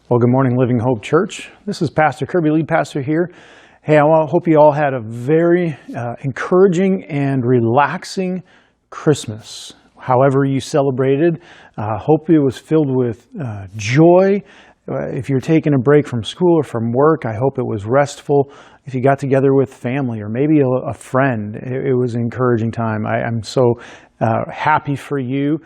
Well, good morning, Living Hope Church. This is Pastor Kirby, lead pastor here. Hey, hope you all had a very encouraging and relaxing Christmas. However you celebrated, hope it was filled with joy. If you're taking a break from school or from work, I hope it was restful. If you got together with family or maybe a friend, it was an encouraging time. I'm so happy for you.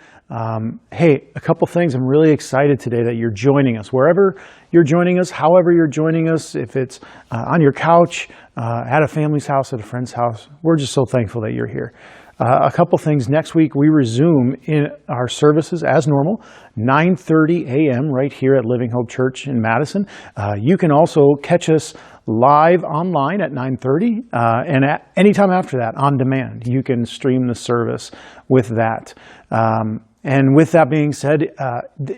Hey, a couple things. I'm really excited today that you're joining us. Wherever you're joining us, however you're joining us, if it's on your couch, at a family's house, at a friend's house, we're just so thankful that you're here. A couple things. Next week, we resume in our services as normal, 9:30 a.m. right here at Living Hope Church in Madison. You can also catch us live online at 9:30 and at any time after that on demand. You can stream the service with that. And with that being said,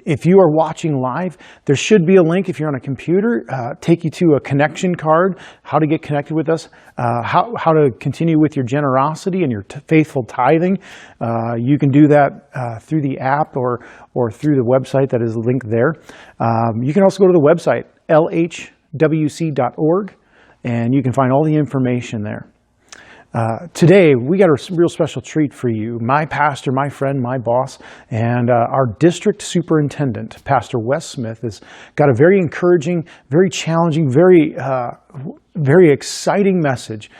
if you are watching live, there should be a link if you're on a computer, take you to a connection card, how to get connected with us, how to continue with your generosity and your faithful tithing. You can do that through the app or through the website that is linked there. You can also go to the website, lhwc.org, and you can find all the information there. Today, we got a real special treat for you. My pastor, my friend, my boss, and our district superintendent, Pastor Wes Smith, has got a very encouraging, very challenging, very exciting message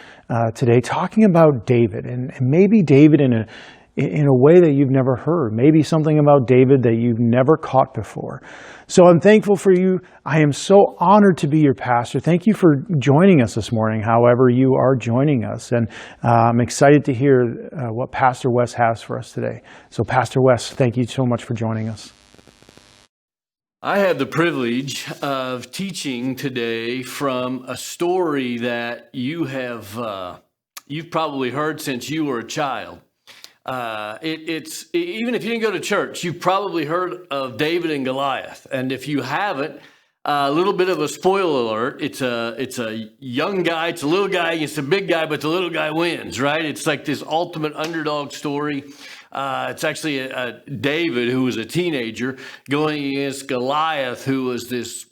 today, talking about David, and maybe David in a way that you've never heard, maybe something about David that you've never caught before. So I'm thankful for you. I am so honored to be your pastor. Thank you for joining us this morning, however you are joining us. And I'm excited to hear what Pastor Wes has for us today. So Pastor Wes, thank you so much for joining us. I have the privilege of teaching today from a story that you've probably heard since you were a child. It's even if you didn't go to church, you've probably heard of David and Goliath. And if you haven't, a little bit of a spoiler alert. It's a young guy, it's a little guy, it's a big guy, but the little guy wins, right? It's like this ultimate underdog story. It's actually David, who was a teenager, going against Goliath, who was this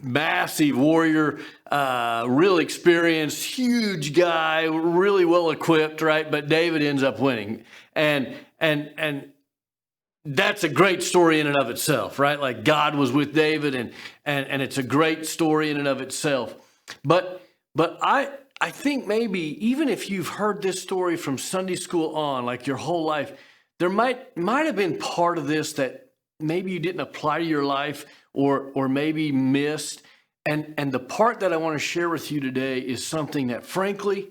massive warrior, real experienced, huge guy, really well equipped, right? But David ends up winning. And that's a great story in and of itself, right? Like God was with David and it's a great story in and of itself. But I think maybe even if you've heard this story from Sunday school on, like your whole life, there might have been part of this that maybe you didn't apply to your life or maybe missed. And the part that I want to share with you today is something that frankly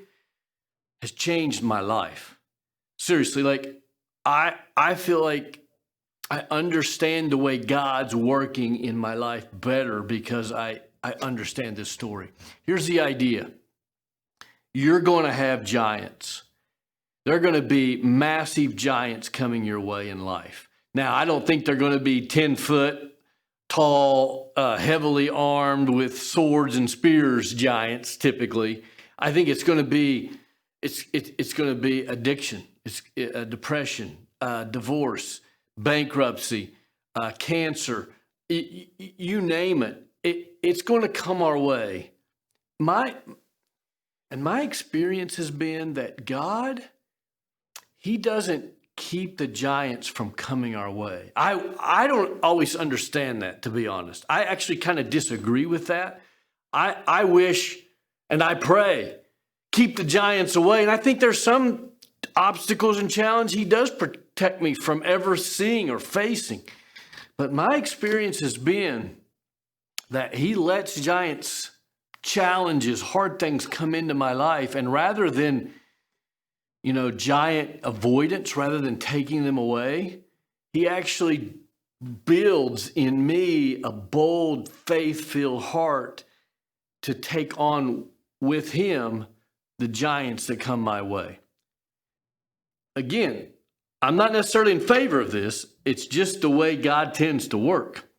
has changed my life. Seriously, like I feel like I understand the way God's working in my life better because I understand this story. Here's the idea. You're going to have giants. There are going to be massive giants coming your way in life. Now, I don't think they're going to be 10-foot tall, heavily armed with swords and spears giants. Typically, I think it's going to be addiction, it's depression, divorce, bankruptcy, cancer. You name it. It's going to come our way. My experience has been that God, He doesn't keep the giants from coming our way. I don't always understand that, to be honest. I actually kind of disagree with that. I wish and I pray, keep the giants away. And I think there's some obstacles and challenge He does protect me from ever seeing or facing. But my experience has been that He lets giants, challenges, hard things come into my life. And rather than giant avoidance, rather than taking them away, He actually builds in me a bold, faith-filled heart to take on with Him the giants that come my way. Again, I'm not necessarily in favor of this. It's just the way God tends to work.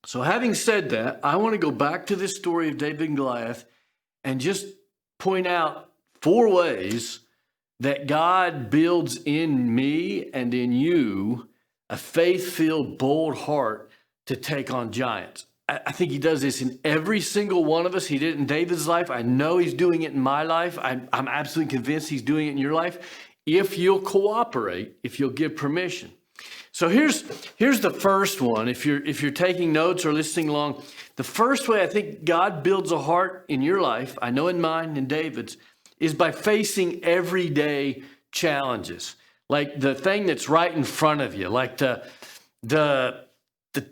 So having said that, I want to go back to this story of David and Goliath and just point out 4 ways that God builds in me and in you a faith-filled, bold heart to take on giants. I think he does this in every single one of us. He did it in David's life. I know he's doing it in my life. I'm absolutely convinced he's doing it in your life. If you'll cooperate, if you'll give permission. So here's the first one. If you're taking notes or listening along, the first way I think God builds a heart in your life, I know in mine and David's, is by facing everyday challenges. Like the thing that's right in front of you, like the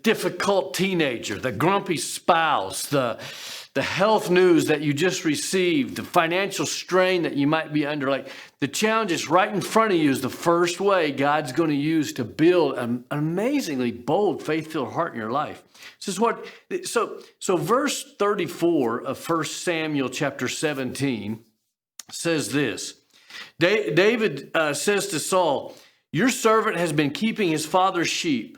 difficult teenager, the grumpy spouse, the health news that you just received, the financial strain that you might be under. Like the challenges right in front of you is the first way God's going to use to build an amazingly bold, faith-filled heart in your life. This is what, so verse 34 of 1 Samuel chapter 17 says this. David says to Saul, "Your servant has been keeping his father's sheep.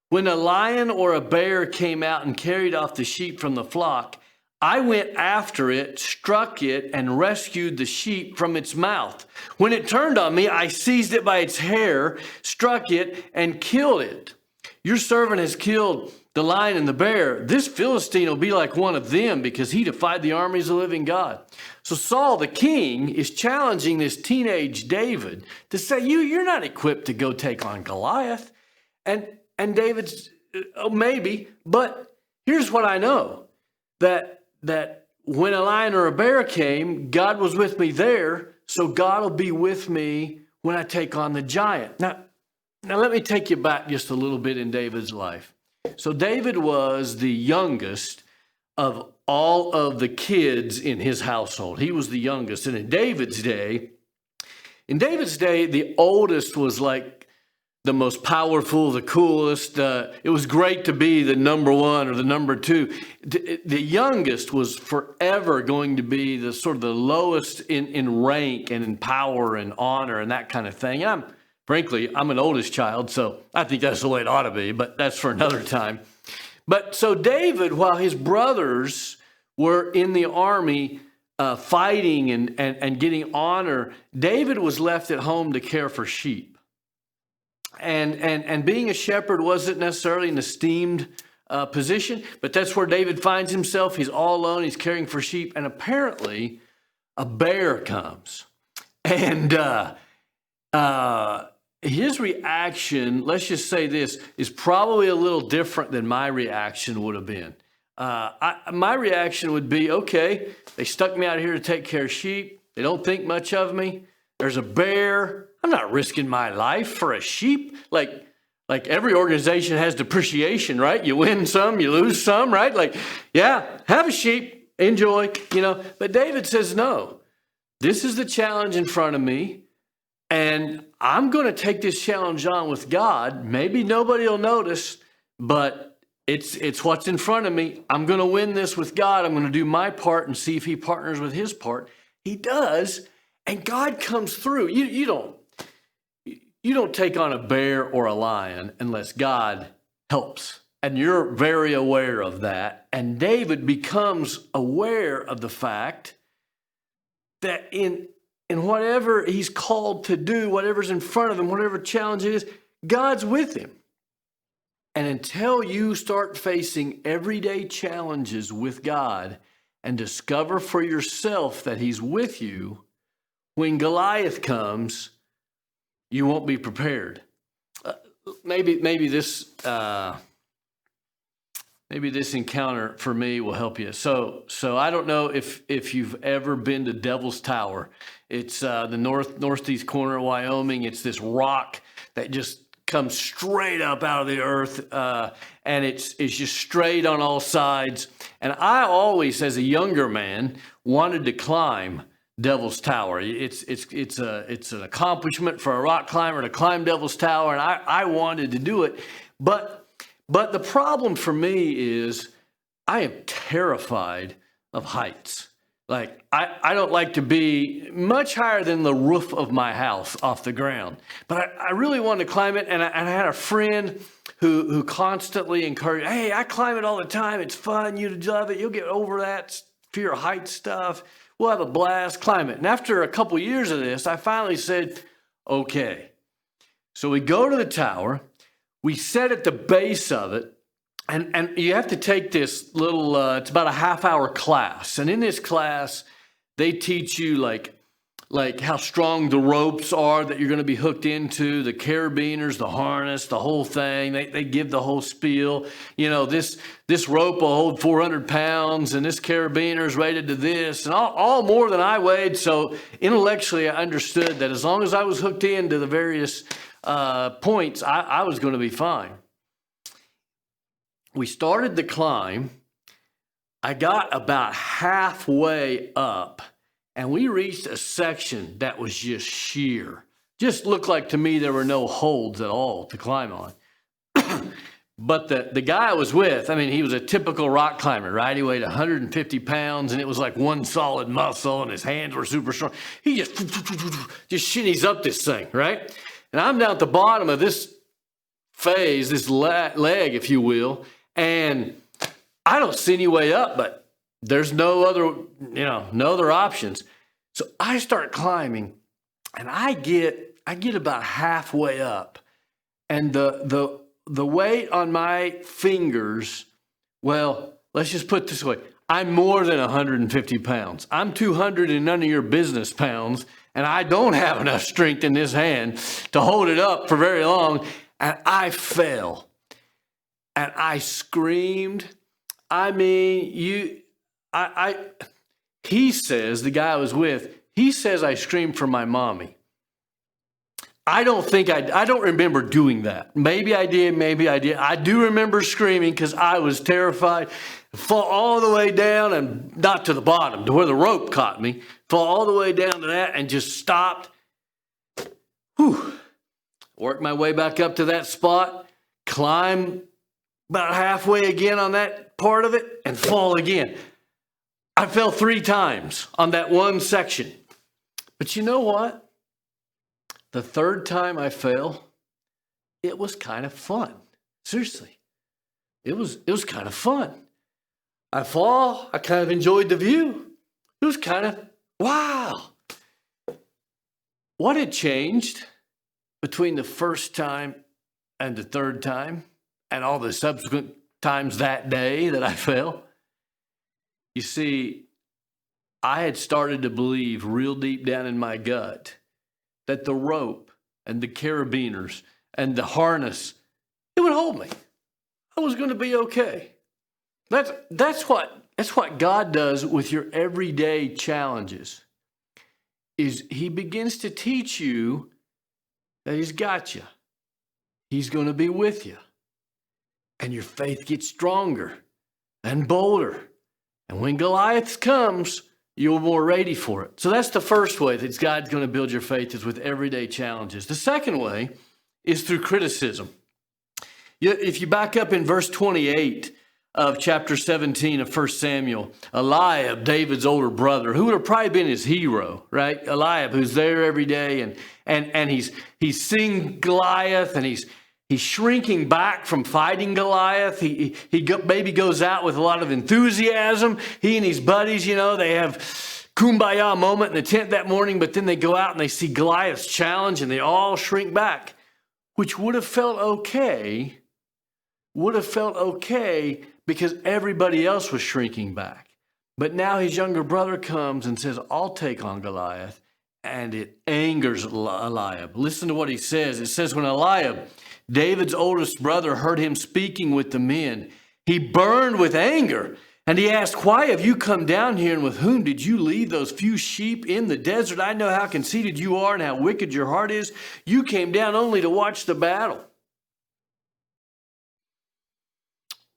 When a lion or a bear came out and carried off the sheep from the flock, I went after it, struck it, and rescued the sheep from its mouth. When it turned on me, I seized it by its hair, struck it, and killed it. Your servant has killed the lion and the bear. This Philistine will be like one of them because he defied the armies of the living God." So Saul, the king, is challenging this teenage David to say, you're not equipped to go take on Goliath. And David's, oh, maybe, but here's what I know, that when a lion or a bear came, God was with me there, so God will be with me when I take on the giant. Now let me take you back just a little bit in David's life. So David was the youngest of all of the kids in his household. He was the youngest. And in David's day, the oldest was like the most powerful, the coolest. It was great to be the number one or the number two. The youngest was forever going to be the sort of the lowest in rank and in power and honor and that kind of thing. And I'm an oldest child, so I think that's the way it ought to be, but that's for another time. But so David, while his brothers were in the army fighting and getting honor, David was left at home to care for sheep. And being a shepherd wasn't necessarily an esteemed position, but that's where David finds himself. He's all alone. He's caring for sheep. And apparently a bear comes. And his reaction, let's just say this, is probably a little different than my reaction would have been. My reaction would be, okay, they stuck me out here to take care of sheep. They don't think much of me. There's a bear. I'm not risking my life for a sheep. Like every organization has depreciation, right? You win some, you lose some, right? Like, yeah, have a sheep, enjoy, But David says, no, this is the challenge in front of me. And I'm going to take this challenge on with God. Maybe nobody will notice, but it's what's in front of me. I'm going to win this with God. I'm going to do my part and see if he partners with his part. He does. And God comes through. You don't take on a bear or a lion unless God helps. And you're very aware of that. And David becomes aware of the fact that in whatever he's called to do, whatever's in front of him, whatever challenge it is, God's with him. And until you start facing everyday challenges with God and discover for yourself that he's with you, when Goliath comes, you won't be prepared. Maybe this encounter for me will help you. So I don't know if you've ever been to Devil's Tower. It's the northeast corner of Wyoming. It's this rock that just comes straight up out of the earth, and it's just straight on all sides. And I always, as a younger man, wanted to climb Devil's Tower. It's an accomplishment for a rock climber to climb Devil's Tower, and I wanted to do it. But the problem for me is I am terrified of heights. Like, I don't like to be much higher than the roof of my house off the ground. But I really wanted to climb it, and I had a friend who constantly encouraged, hey, I climb it all the time. It's fun. You'd love it. You'll get over that fear of height stuff. We'll have a blast. Climb it. And after a couple years of this, I finally said, okay. So we go to the tower. We sit at the base of it, And you have to take this little, it's about a half-hour class. And in this class, they teach you like how strong the ropes are that you're going to be hooked into, the carabiners, the harness, the whole thing. They give the whole spiel. You know, this rope will hold 400 pounds, and this carabiner is rated to this, and all more than I weighed. So intellectually, I understood that as long as I was hooked into the various points, I was going to be fine. We started the climb. I got about halfway up, and we reached a section that was just sheer. Just looked like to me there were no holds at all to climb on. But the guy I was with, I mean, he was a typical rock climber, right? He weighed 150 pounds, and it was like one solid muscle, and his hands were super strong. He just shinnies up this thing, right? And I'm down at the bottom of this phase, this leg, if you will, and I don't see any way up, but there's no other options. So I start climbing, and I get about halfway up, and the weight on my fingers, well, let's just put it this way. I'm more than 150 pounds. I'm 200 and none of your business pounds, and I don't have enough strength in this hand to hold it up for very long, and I fell. And I screamed. I mean, he says, the guy I was with, he says I screamed for my mommy. I don't remember doing that. Maybe I did, maybe I did. I do remember screaming because I was terrified. Fall all the way down, and not to the bottom, to where the rope caught me. Fall all the way down to that and just stopped. Whew. Worked my way back up to that spot, climb about halfway again on that part of it, and fall again. I fell 3 times on that one section. But you know what? The 3rd time I fell, it was kind of fun. Seriously. It was kind of fun. I fall, I kind of enjoyed the view. It was kind of, wow. What had changed between the first time and the 3rd time and all the subsequent times that day that I fell? You see, I had started to believe real deep down in my gut that the rope and the carabiners and the harness, it would hold me. I was going to be okay. That's what God does with your everyday challenges. Is He begins to teach you that He's got you. He's going to be with you. And your faith gets stronger and bolder. And when Goliath comes, you're more ready for it. So that's the first way that God's going to build your faith, is with everyday challenges. The second way is through criticism. If you back up in verse 28 of chapter 17 of 1 Samuel, Eliab, David's older brother, who would have probably been his hero, right? Eliab, who's there every day, and he's seeing Goliath, and he's shrinking back from fighting Goliath. He maybe goes out with a lot of enthusiasm. He and his buddies, they have kumbaya moment in the tent that morning, but then they go out and they see Goliath's challenge, and they all shrink back, which would have felt okay because everybody else was shrinking back. But now his younger brother comes and says, I'll take on Goliath, and it angers Eliab. Listen to what he says. It says, when Eliab, David's oldest brother, heard him speaking with the men, he burned with anger, and he asked, why have you come down here, and with whom did you leave those few sheep in the desert? I know how conceited you are and how wicked your heart is. You came down only to watch the battle.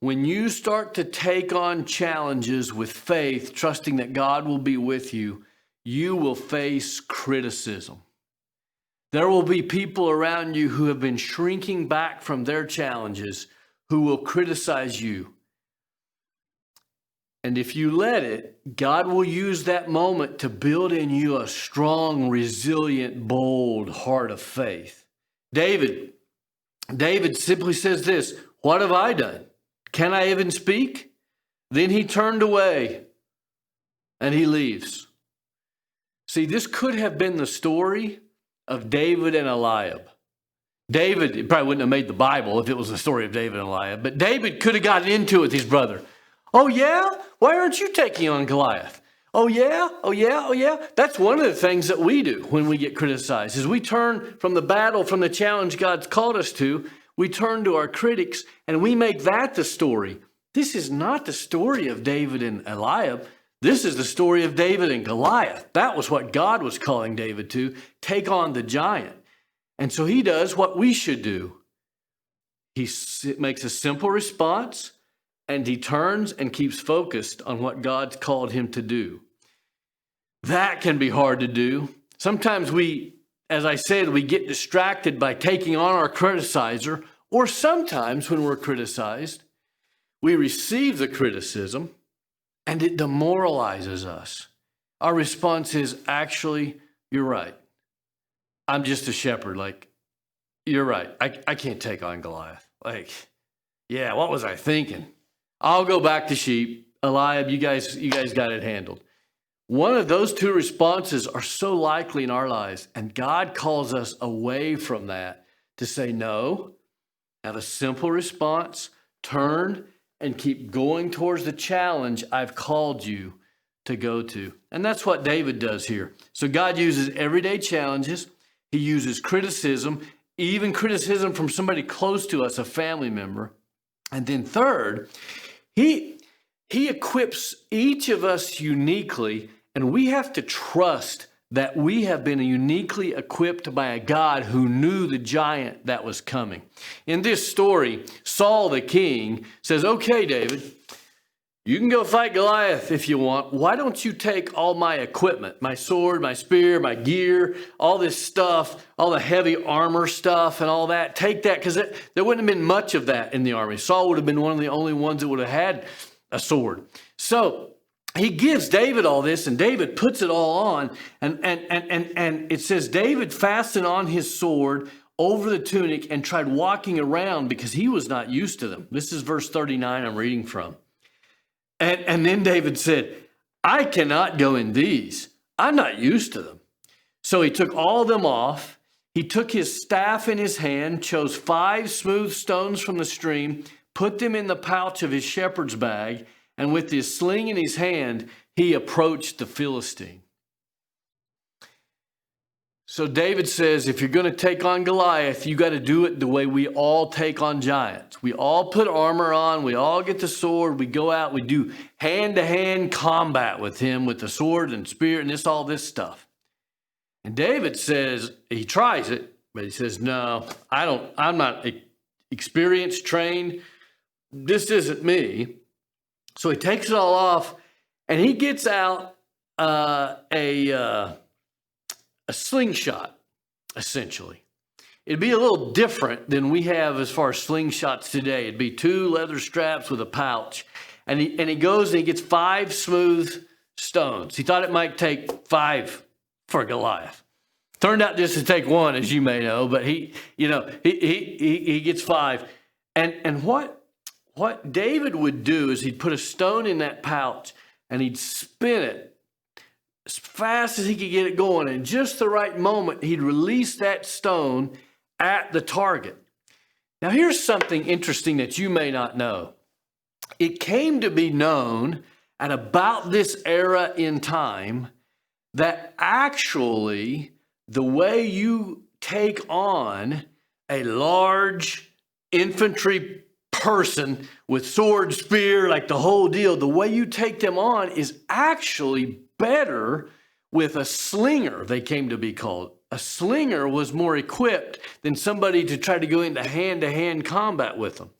When you start to take on challenges with faith, trusting that God will be with you, you will face criticism. There will be people around you who have been shrinking back from their challenges, who will criticize you. And if you let it, God will use that moment to build in you a strong, resilient, bold heart of faith. David simply says this, what have I done? Can I even speak? Then he turned away and he leaves. See, this could have been the story of David and Eliab. David, it probably wouldn't have made the Bible if it was the story of David and Goliath, but David could have gotten into it with his brother. Oh yeah? Why aren't you taking on Goliath? Oh yeah? Oh yeah? Oh yeah? That's one of the things that we do when we get criticized, is we turn from the battle, from the challenge God's called us to, we turn to our critics and we make that the story. This is not the story of David and Eliab. This is the story of David and Goliath. That was what God was calling David to, take on the giant. And so he does what we should do. He makes a simple response, and he turns and keeps focused on what God's called him to do. That can be hard to do. Sometimes we, as I said, we get distracted by taking on our criticizer, or sometimes when we're criticized, we receive the criticism and it demoralizes us. Our response is, actually, you're right. I'm just a shepherd. Like, you're right. I can't take on Goliath. Like, yeah, what was I thinking? I'll go back to sheep. Eliab, you guys got it handled. One of those two responses are so likely in our lives, and God calls us away from that to say, no, have a simple response, turn, and keep going towards the challenge I've called you to go to. And that's what David does here. So God uses everyday challenges. He uses criticism, even criticism from somebody close to us, a family member. And then third, he equips each of us uniquely, and we have to trust that we have been uniquely equipped by a God who knew the giant that was coming. In this story, Saul the king says, okay, David, you can go fight Goliath if you want. Why don't you take all my equipment, my sword, my spear, my gear, all this stuff, all the heavy armor stuff and all that. Take that, because there wouldn't have been much of that in the army. Saul would have been one of the only ones that would have had a sword. So he gives David all this, and David puts it all on. And it says David fastened on his sword over the tunic and tried walking around because he was not used to them. This is verse 39 I'm reading from. And then David said, I cannot go in these. I'm not used to them. So he took all of them off. He took his staff in his hand, chose 5 smooth stones from the stream, put them in the pouch of his shepherd's bag, and with his sling in his hand, he approached the Philistine. So David says, if you're going to take on Goliath, you got to do it the way we all take on giants. We all put armor on. We all get the sword. We go out. We do hand-to-hand combat with him with the sword and spear and all this stuff. And David says, he tries it, but he says, no, I'm not experienced, trained. This isn't me. So he takes it all off, and he gets out a slingshot, essentially. It'd be a little different than we have as far as slingshots today. It'd be 2 leather straps with a pouch. And he goes and he gets 5 smooth stones. He thought it might take 5 for Goliath. Turned out just to take 1, as you may know, but he gets 5. And what David would do is he'd put a stone in that pouch and he'd spin it as fast as he could get it going. And just the right moment, he'd release that stone at the target. Now, here's something interesting that you may not know. It came to be known at about this era in time that actually the way you take on a large infantry person with sword, spear, like the whole deal, the way you take them on is actually better with a slinger, they came to be called. A slinger was more equipped than somebody to try to go into hand-to-hand combat with them.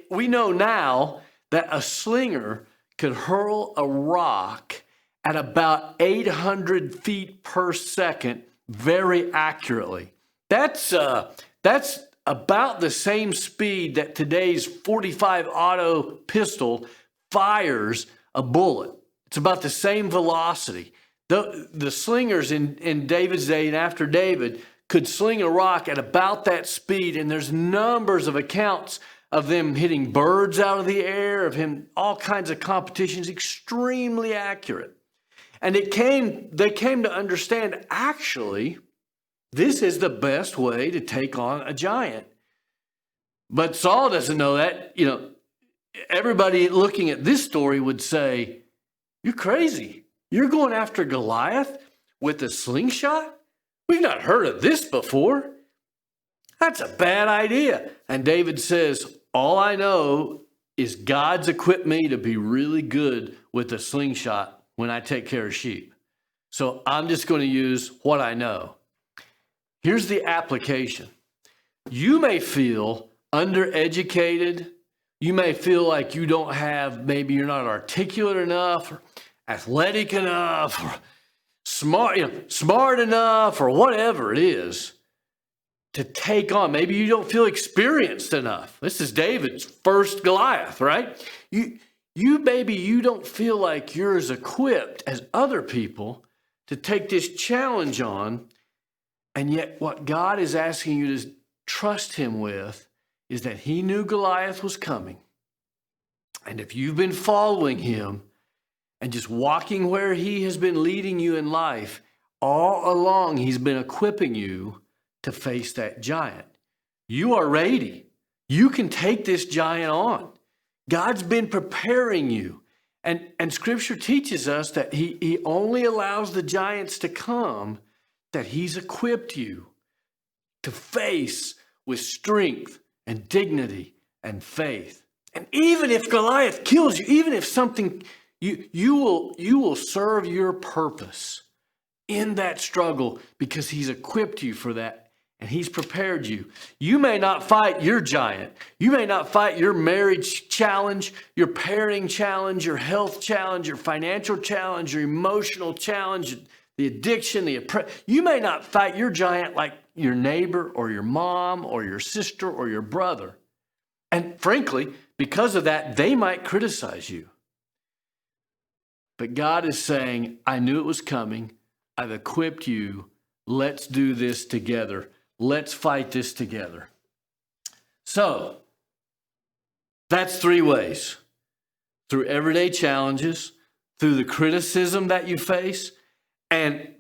We know now that a slinger could hurl a rock at about 800 feet per second very accurately. That's about the same speed that today's .45 auto pistol fires a bullet. It's about the same velocity. The slingers in David's day and after David could sling a rock at about that speed, and there's numbers of accounts of them hitting birds out of the air, of him, all kinds of competitions, extremely accurate. And they came to understand, actually, This is the best way to take on a giant. But Saul doesn't know that. Everybody looking at this story would say, you're crazy. You're going after Goliath with a slingshot? We've not heard of this before. That's a bad idea. And David says, all I know is God's equipped me to be really good with a slingshot when I take care of sheep. So I'm just going to use what I know. Here's the application. You may feel undereducated. You may feel like you don't have, maybe you're not articulate enough, or athletic enough, or smart enough, or whatever it is to take on. Maybe you don't feel experienced enough. This is David's first Goliath, right? Maybe you don't feel like you're as equipped as other people to take this challenge on. And yet what God is asking you to trust him with is that he knew Goliath was coming. And if you've been following him and just walking where he has been leading you in life, all along he's been equipping you to face that giant. You are ready. You can take this giant on. God's been preparing you. And Scripture teaches us that he only allows the giants to come that he's equipped you to face with strength and dignity and faith. And even if Goliath kills you, even if something, you will serve your purpose in that struggle because he's equipped you for that. And he's prepared you. You may not fight your giant. You may not fight your marriage challenge, your parenting challenge, your health challenge, your financial challenge, your emotional challenge, the addiction, you may not fight your giant like your neighbor or your mom or your sister or your brother. And frankly, because of that, they might criticize you. But God is saying, I knew it was coming. I've equipped you. Let's do this together. Let's fight this together. So, that's 3 ways. Through everyday challenges, through the criticism that you face, and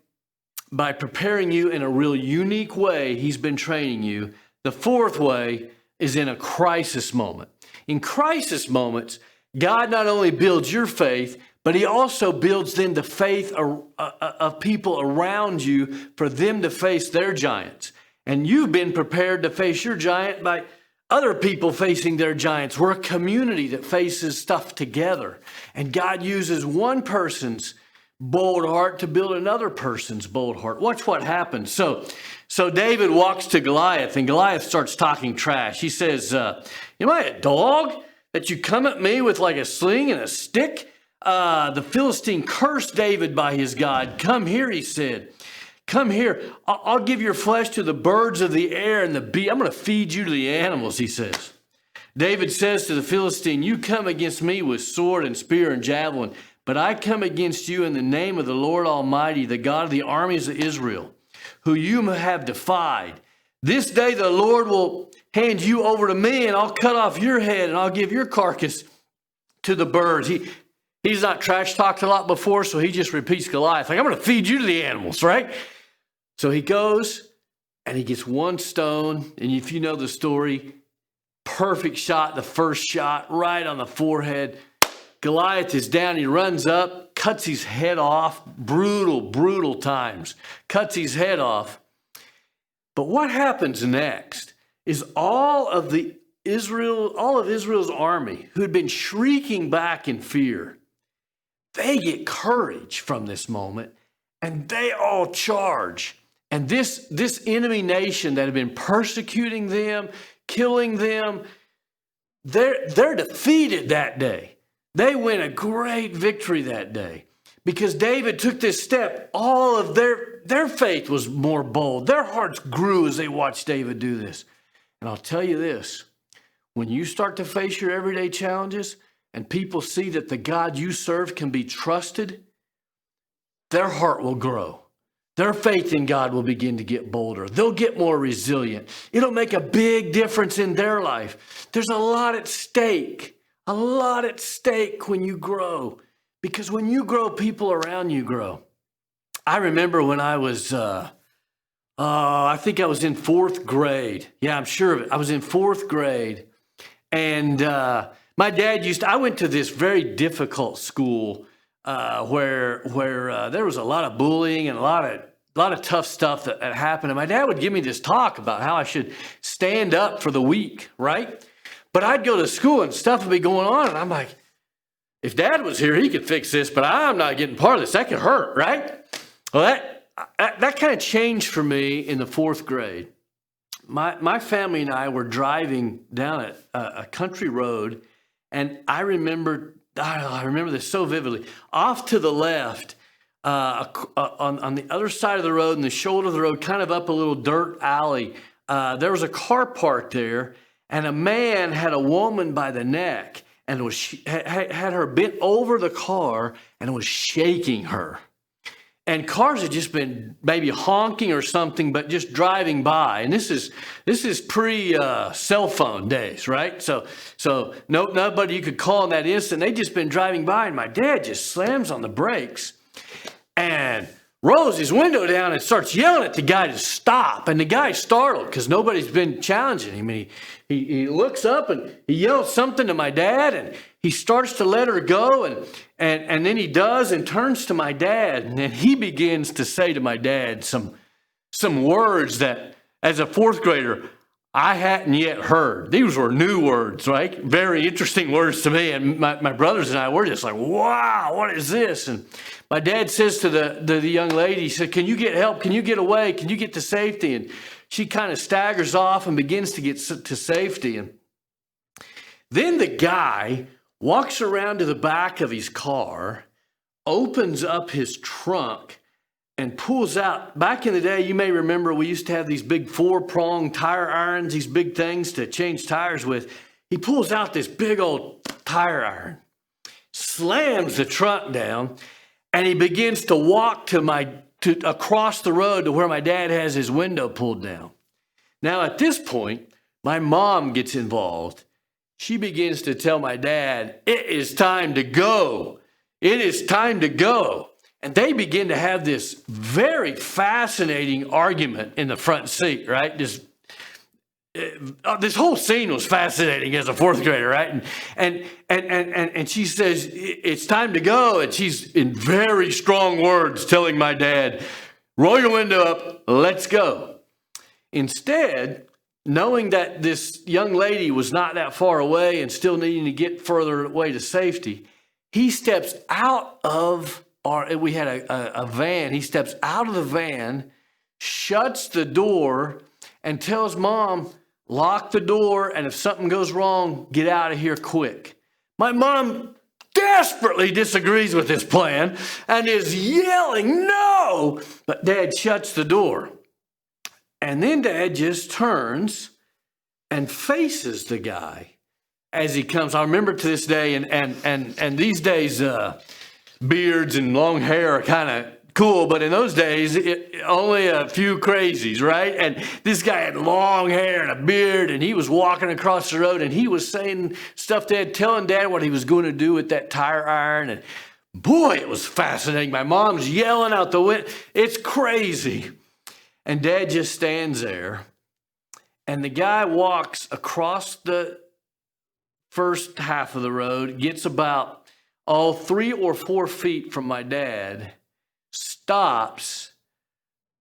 by preparing you in a real unique way, he's been training you. The 4th way is in a crisis moment. In crisis moments, God not only builds your faith, but he also builds then the faith of people around you for them to face their giants. And you've been prepared to face your giant by other people facing their giants. We're a community that faces stuff together. And God uses one person's bold heart to build another person's bold heart. Watch what happens. So David walks to Goliath, and Goliath starts talking trash. He says, am I a dog that you come at me with like a sling and a stick? The Philistine cursed David by his God. Come here, he said. Come here. I'll give your flesh to the birds of the air and the bee. I'm going to feed you to the animals, he says. David says to the Philistine, you come against me with sword and spear and javelin, but I come against you in the name of the Lord Almighty, the God of the armies of Israel, who you have defied. This day the Lord will hand you over to me, and I'll cut off your head, and I'll give your carcass to the birds. He's not trash talked a lot before, so he just repeats Goliath. Like, I'm going to feed you to the animals, right? So he goes and he gets one stone. And if you know the story, perfect shot, the first shot right on the forehead. Goliath is down. He runs up, cuts his head off. Brutal times. Cuts his head off. But what happens next is all of Israel's army who had been shrieking back in fear, they get courage from this moment and they all charge. And this enemy nation that had been persecuting them, killing them, they're defeated that day. They win a great victory that day because David took this step. All of their faith was more bold. Their hearts grew as they watched David do this. And I'll tell you this, when you start to face your everyday challenges and people see that the God you serve can be trusted, their heart will grow. Their faith in God will begin to get bolder. They'll get more resilient. It'll make a big difference in their life. There's a lot at stake when you grow. Because when you grow, people around you grow. I remember when I was I think I was in fourth grade. Yeah, I'm sure of it. I was in fourth grade. And my dad I went to this very difficult school where there was a lot of bullying and a lot of tough stuff that happened. And my dad would give me this talk about how I should stand up for the weak, right? But I'd go to school and stuff would be going on. And I'm like, if Dad was here, he could fix this, but I'm not getting part of this. That could hurt, right? Well, that kind of changed for me in the fourth grade. My family and I were driving down a country road, and I remember this so vividly. Off to the left, on the other side of the road, in the shoulder of the road, kind of up a little dirt alley, there was a car parked there, and a man had a woman by the neck and had her bent over the car and was shaking her. And cars had just been maybe honking or something, but just driving by. And this is pre cell phone days, right? So nobody you could call in that instant. They'd just been driving by, and my dad just slams on the brakes and rolls his window down and starts yelling at the guy to stop. And the guy's startled because nobody's been challenging him. And he looks up and he yells something to my dad, and he starts to let her go, and then he does and turns to my dad, and then he begins to say to my dad some words that, as a fourth grader, I hadn't yet heard. These were new words, right? Very interesting words to me, and my brothers and I were just like, wow, what is this? And my dad says to the young lady, he said, can you get help? Can you get away? Can you get to safety? And she kind of staggers off and begins to get to safety. And then the guy walks around to the back of his car, opens up his trunk, and pulls out. Back in the day, you may remember we used to have these big 4-prong tire irons, these big things to change tires with. He pulls out this big old tire iron, slams the trunk down, and he begins to walk across the road to where my dad has his window pulled down. Now, at this point, my mom gets involved. She begins to tell my dad, it is time to go. It is time to go. And they begin to have this very fascinating argument in the front seat, right? This whole scene was fascinating as a fourth grader, right? And she says, it's time to go. And she's in very strong words telling my dad, roll your window up, let's go. Instead, knowing that this young lady was not that far away and still needing to get further away to safety, he steps out of we had a van. He steps out of the van, shuts the door, and tells Mom, lock the door, and if something goes wrong, get out of here quick. My mom desperately disagrees with this plan and is yelling, no! But Dad shuts the door. And then Dad just turns and faces the guy as he comes. I remember to this day, and these days, beards and long hair are kind of cool, but in those days, only a few crazies, right? And this guy had long hair and a beard, and he was walking across the road, and he was saying stuff to Dad, telling Dad what he was going to do with that tire iron. And boy, it was fascinating. My mom's yelling out the window. It's crazy. And Dad just stands there, and the guy walks across the first half of the road, gets about 3 or 4 feet from my dad, stops,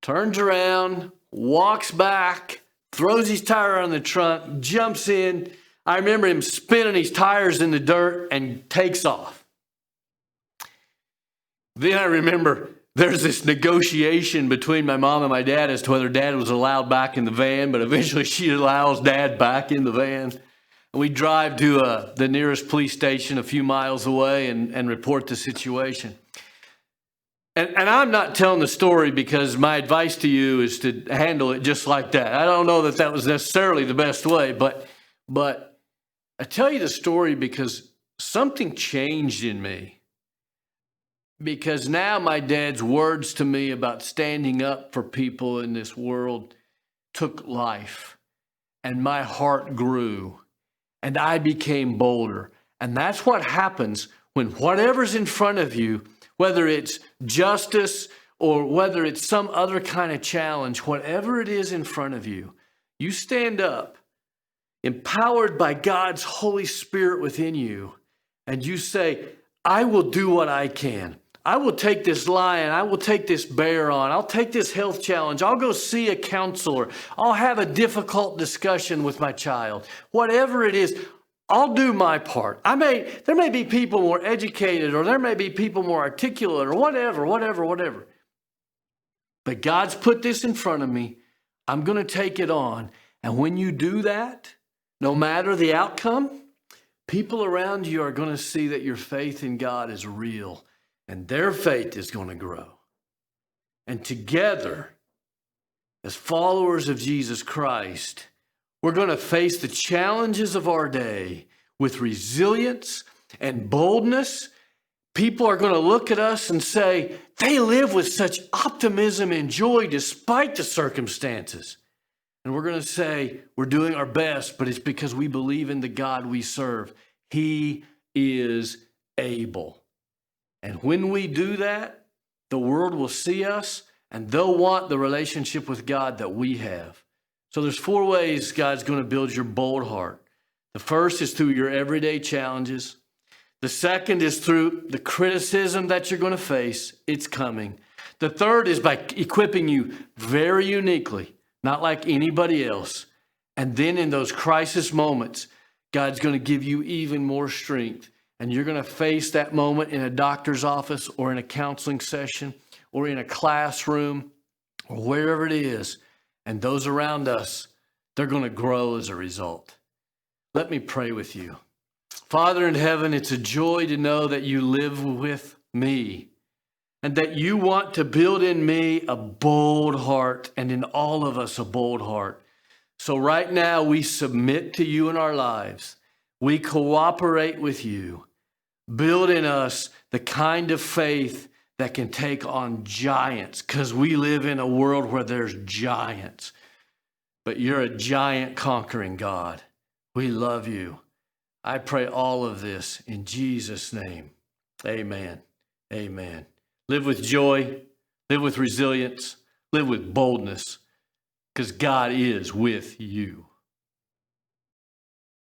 turns around, walks back, throws his tire on the trunk, jumps in. I remember him spinning his tires in the dirt and takes off. Then I remember there's this negotiation between my mom and my dad as to whether Dad was allowed back in the van, but eventually she allows Dad back in the van. We drive to the nearest police station a few miles away and report the situation. And I'm not telling the story because my advice to you is to handle it just like that. I don't know that was necessarily the best way, but I tell you the story because something changed in me. Because now my dad's words to me about standing up for people in this world took life, and my heart grew. And I became bolder. And that's what happens when whatever's in front of you, whether it's justice or whether it's some other kind of challenge, whatever it is in front of you, you stand up, empowered by God's Holy Spirit within you, and you say, I will do what I can. I will take this lion. I will take this bear on. I'll take this health challenge. I'll go see a counselor. I'll have a difficult discussion with my child. Whatever it is, I'll do my part. There may be people more educated, or there may be people more articulate, or whatever. But God's put this in front of me. I'm going to take it on. And when you do that, no matter the outcome, people around you are going to see that your faith in God is real, and their faith is going to grow. And together, as followers of Jesus Christ, we're going to face the challenges of our day with resilience and boldness. People are going to look at us and say, they live with such optimism and joy despite the circumstances. And we're going to say, we're doing our best, but it's because we believe in the God we serve. He is able. And when we do that, the world will see us, and they'll want the relationship with God that we have. So there's 4 ways God's going to build your bold heart. The first is through your everyday challenges. The second is through the criticism that you're going to face. It's coming. The third is by equipping you very uniquely, not like anybody else. And then in those crisis moments, God's going to give you even more strength. And you're going to face that moment in a doctor's office, or in a counseling session, or in a classroom, or wherever it is. And those around us, they're going to grow as a result. Let me pray with you. Father in heaven, it's a joy to know that you live with me, and that you want to build in me a bold heart, and in all of us a bold heart. So right now we submit to you in our lives. We cooperate with you. Build in us the kind of faith that can take on giants, because we live in a world where there's giants. But you're a giant conquering God. We love you. I pray all of this in Jesus' name. Amen. Amen. Live with joy, live with resilience, live with boldness, because God is with you.